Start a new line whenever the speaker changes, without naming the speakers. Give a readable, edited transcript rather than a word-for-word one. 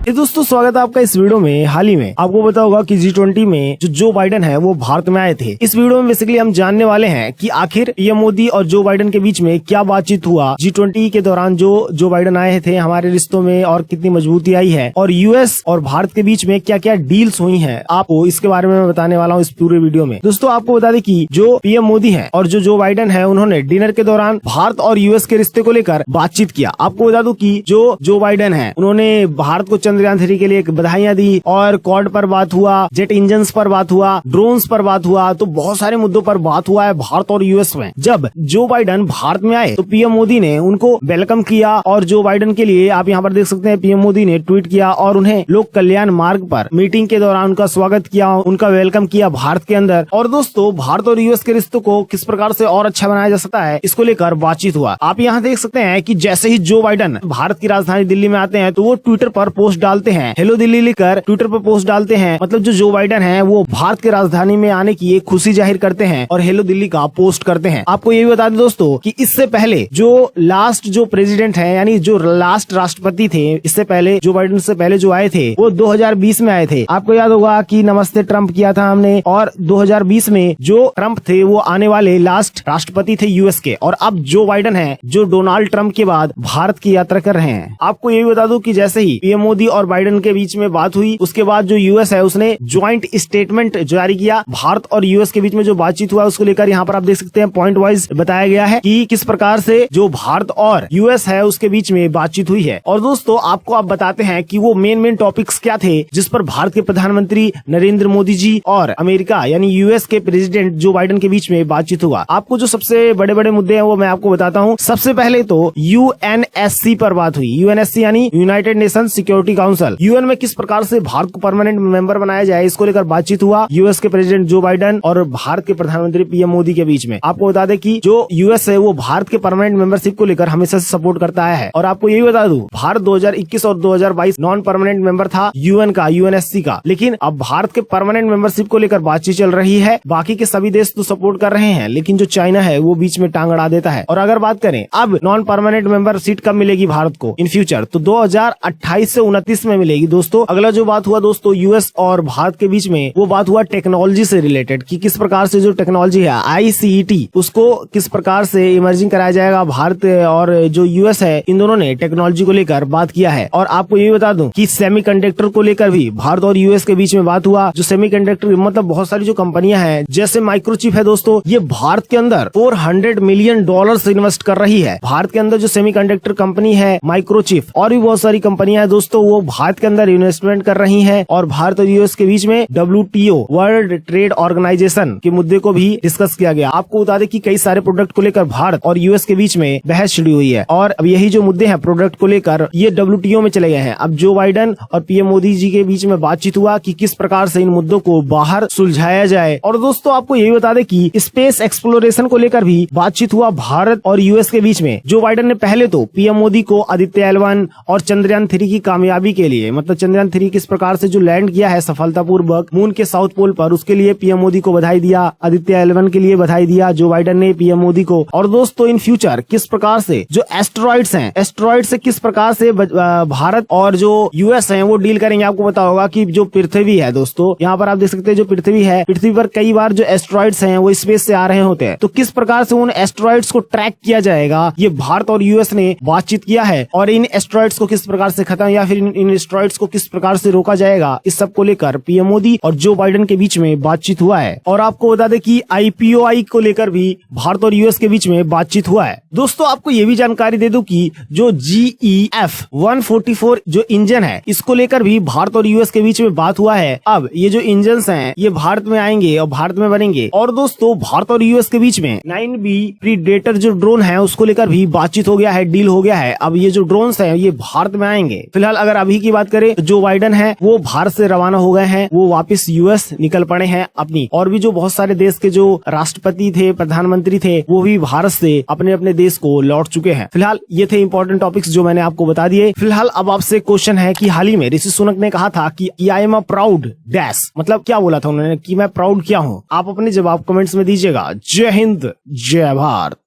ये दोस्तों स्वागत है आपका इस वीडियो में। हाल ही में आपको पता होगा कि G20 में जो बाइडेन है वो भारत में आए थे। इस वीडियो में बेसिकली हम जानने वाले हैं कि आखिर पीएम मोदी और जो बाइडेन के बीच में क्या बातचीत हुआ। G20 के दौरान जो बाइडेन आए थे हमारे रिश्तों में और कितनी मजबूती आई है, और यूएस और भारत के बीच में क्या क्या डील्स हुई है, आपको इसके बारे में मैं बताने वाला हूँ इस पूरे वीडियो में। दोस्तों आपको बता दें कि जो पीएम मोदी है और जो बाइडेन है उन्होंने डिनर के दौरान भारत और यूएस के रिश्ते को लेकर बातचीत किया। आपको बता दूं कि जो बाइडेन है उन्होंने भारत को चंद्रयान 3 के लिए बधाइयां दी, और क्वाड पर बात हुआ, जेट इंजन्स पर बात हुआ, ड्रोन्स पर बात हुआ, तो बहुत सारे मुद्दों पर बात हुआ है भारत और यूएस में। जब जो बाइडेन भारत में आए तो पीएम मोदी ने उनको वेलकम किया, और जो बाइडेन के लिए आप यहाँ पर देख सकते हैं पीएम मोदी ने ट्वीट किया और उन्हें लोक कल्याण मार्ग पर मीटिंग के दौरान उनका स्वागत किया, उनका वेलकम किया भारत के अंदर। और दोस्तों भारत और यूएस के रिश्तों को किस प्रकार से और अच्छा बनाया जा सकता है इसको लेकर बातचीत हुआ। आप यहाँ देख सकते हैं कि जैसे ही जो बाइडेन भारत की राजधानी दिल्ली में आते हैं तो वो ट्विटर पर पोस्ट डालते हैं, हेलो दिल्ली लिखकर ट्विटर पर पोस्ट डालते हैं। मतलब जो बाइडेन है वो भारत की राजधानी में आने की एक खुशी जाहिर करते हैं और हेलो दिल्ली का पोस्ट करते हैं। आपको ये भी बता दें दोस्तों कि इससे पहले जो प्रेसिडेंट है यानी जो लास्ट राष्ट्रपति थे, इससे पहले जो बाइडेन से पहले जो आए थे वो 2020 में आए थे। आपको याद होगा कि नमस्ते ट्रंप किया था हमने, और 2020 में जो ट्रंप थे वो आने वाले लास्ट राष्ट्रपति थे यूएस के, और अब जो बाइडेन है जो डोनाल्ड ट्रंप के बाद भारत की यात्रा कर रहे हैं। आपको ये भी बता दूं कि जैसे ही पीएम मोदी और बाइडेन के बीच में बात हुई उसके बाद जो यूएस है उसने ज्वाइंट स्टेटमेंट जारी किया। भारत और यूएस के बीच में जो बातचीत हुआ उसको लेकर यहाँ पर आप देख सकते हैं पॉइंट वाइज बताया गया है कि किस प्रकार से जो भारत और यूएस है उसके बीच में बातचीत हुई है। और दोस्तों आपको आप बताते हैं कि वो मेन टॉपिक्स क्या थे जिस पर भारत के प्रधानमंत्री नरेंद्र मोदी जी और अमेरिका यानी यूएस के प्रेसिडेंट जो बाइडेन के बीच में बातचीत हुआ। आपको जो सबसे बड़े मुद्दे हैं वो मैं आपको बताता हूँ। सबसे पहले तो यूएनएससी पर बात हुई। यूएनएससी यानी United nation security council, UN में किस प्रकार से भारत को परमानेंट मेंबर बनाया जाए इसको लेकर बातचीत हुआ यूएस के प्रेसिडेंट जो बाइडेन और भारत के प्रधानमंत्री पीएम मोदी के बीच में। आपको बता दें कि जो यूएस है वो भारत के परमानेंट मेंबरशिप को लेकर हमेशा से सपोर्ट करता आया है। और आपको ये भी बता दूं भारत 2021 और 2022 नॉन परमानेंट मेंबर था यूएन का, यूएनएससी का, लेकिन अब भारत के परमानेंट मेंबरशिप को लेकर बातचीत चल रही है। बाकी के सभी देश तो सपोर्ट कर रहे हैं लेकिन जो चाइना है वो बीच में टांग अड़ा देता है। और अगर बात करें अब नॉन परमानेंट मेंबर सीट कब मिलेगी भारत को इन फ्यूचर, तो 2028 से 29 में मिलेगी। दोस्तों अगला जो बात हुआ दोस्तों यूएस और भारत के बीच में वो बात हुआ टेक्नोलॉजी से रिलेटेड कि किस प्रकार से जो टेक्नोलॉजी है आईसीटी उसको किस प्रकार से इमर्जिंग कराया जाएगा। भारत और जो यूएस है इन दोनों ने टेक्नोलॉजी को लेकर बात किया है। और आपको ये बता दूं कि सेमीकंडक्टर को लेकर भी भारत और यूएस के बीच में बात हुआ। जो सेमीकंडक्टर मतलब बहुत सारी जो कंपनियां हैं जैसे माइक्रोचिप है दोस्तों, ये भारत के अंदर $400 मिलियन इन्वेस्ट कर रही है। भारत के अंदर जो सेमीकंडक्टर कंपनी है माइक्रोचिप और भी बहुत सारी कंपनियां हैं दोस्तों वो भारत के अंदर इन्वेस्टमेंट कर रही हैं। और भारत और यूएस के बीच में WTO वर्ल्ड ट्रेड ऑर्गेनाइजेशन के मुद्दे को भी डिस्कस किया गया। आपको बता दें कि कई सारे प्रोडक्ट को लेकर भारत और यूएस के बीच में बहस छिड़ी हुई है, और अब यही जो मुद्दे हैं प्रोडक्ट को लेकर ये WTO में चले गए हैं। अब जो बाइडेन और पीएम मोदी जी के बीच में बातचीत हुआ कि किस प्रकार से इन मुद्दों को बाहर सुलझाया जाए। और दोस्तों आपको यही बता दें कि स्पेस एक्सप्लोरेशन को लेकर भी बातचीत हुआ भारत और यूएस के बीच में। जो बाइडेन ने पहले तो पीएम मोदी को आदित्य L1 और चंद्रयान 3 की कामयाबी के लिए, मतलब चंद्रयान 3 किस प्रकार से जो लैंड किया है सफलतापूर्वक मून के साउथ पोल पर, उसके लिए पीएम मोदी को बधाई दिया, आदित्य L1 के लिए बधाई दिया जो बाइडेन ने पीएम मोदी को। और दोस्तों इन फ्यूचर किस प्रकार से जो एस्टेरॉइड्स हैं, एस्टेरॉइड से किस प्रकार से भारत और जो यूएस है वो डील करेंगे। आपको पता होगा कि जो पृथ्वी है दोस्तों, यहाँ पर आप देख सकते हैं जो पृथ्वी है, पृथ्वी पर कई बार जो एस्टेरॉइड्स हैं वो स्पेस से आ रहे होते हैं, तो किस प्रकार से उन एस्टेरॉइड्स को ट्रैक किया जाएगा ये भारत और यूएस ने बातचीत किया है। और इन एस्टेरॉइड्स को किस प्रकार से खत्म या फिर इन एस्टेरॉइड्स को किस प्रकार से रोका जाएगा, इस सब को लेकर पीएम मोदी और जो बाइडेन के बीच में बातचीत हुआ है। और आपको बता दें कि IPOI को लेकर भी भारत और यूएस के बीच में बातचीत हुआ है। दोस्तों आपको ये भी जानकारी दे दूं कि जो GEF 144 जो इंजन है इसको लेकर भी भारत और यूएस के बीच में बात हुआ है। अब ये जो इंजन हैं ये भारत में आएंगे और भारत में बनेंगे। और दोस्तों भारत और यूएस के बीच में 9B प्रीडेटर जो ड्रोन है उसको लेकर भी बातचीत हो गया है, डील हो गया है। अब ये जो ड्रोन्स हैं ये भारत में आएंगे। फिलहाल अगर अभी की बात करें तो जो बाइडेन है वो भारत से रवाना हो गए हैं, वो वापस यूएस निकल पड़े हैं अपनी। और भी जो बहुत सारे देश के जो राष्ट्रपति थे, प्रधानमंत्री थे, वो भी भारत से अपने अपने देश को लौट चुके हैं। फिलहाल ये थे इंपॉर्टेंट टॉपिक्स जो मैंने आपको बता दिए। फिलहाल अब आपसे क्वेश्चन है कि हाल ही में ऋषि सुनक ने कहा था कि I am a proud dash, मतलब क्या बोला था उन्होंने कि मैं प्राउड क्या हूँ। आप अपने जवाब कमेंट्स में दीजिएगा। जय हिंद, जय भारत।